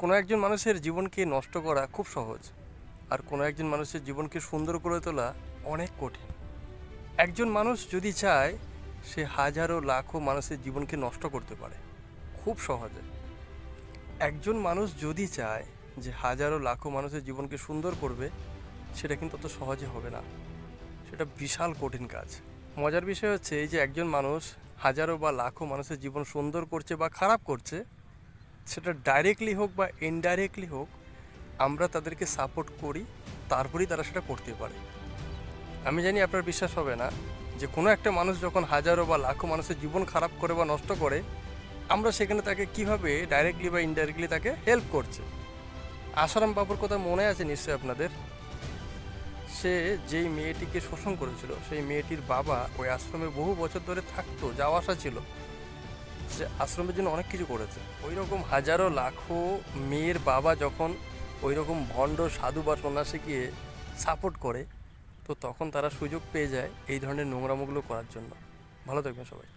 কোনো একজন মানুষের জীবনকে নষ্ট করা খুব সহজ, আর কোনো একজন মানুষের জীবনকে সুন্দর করে তোলা অনেক কঠিন। একজন মানুষ যদি চায়, সে হাজারো লাখো মানুষের জীবনকে নষ্ট করতে পারে খুব সহজে। একজন মানুষ যদি চায় যে হাজারো লাখো মানুষের জীবনকে সুন্দর করবে, সেটা কিন্তু অত সহজে হবে না, সেটা বিশাল কঠিন কাজ। মজার বিষয় হচ্ছে এই যে একজন মানুষ হাজারো বা লাখো মানুষের জীবন সুন্দর করছে বা খারাপ করছে, সেটা ডাইরেক্টলি হোক বা ইনডাইরেক্টলি হোক, আমরা তাদেরকে সাপোর্ট করি, তারপরেই তারা সেটা করতে পারে। আমি জানি আপনার বিশ্বাস হবে না যে কোনো একটা মানুষ যখন হাজারো বা লাখো মানুষের জীবন খারাপ করে বা নষ্ট করে, আমরা সেখানে তাকে কিভাবে ডাইরেক্টলি বা ইনডাইরেক্টলি তাকে হেল্প করছে। আসারাম বাবুর কথা মনে আছে নিশ্চয়ই আপনাদের। সে যেই মেয়েটিকে শোষণ করেছিল, সেই মেয়েটির বাবা ওই আশ্রমে বহু বছর ধরে থাকতো, যাওয়া আসা ছিল। সে আশ্রমের জন্য অনেক কিছু করেছে। ওই রকম হাজারো লাখো মেয়ের বাবা যখন ওই রকম ভণ্ড সাধু বা সন্ন্যাসীকে সাপোর্ট করে, তো তখন তারা সুযোগ পেয়ে যায় এই ধরনের নোংরামোগুলো করার জন্য। ভালো থাকবেন সবাই।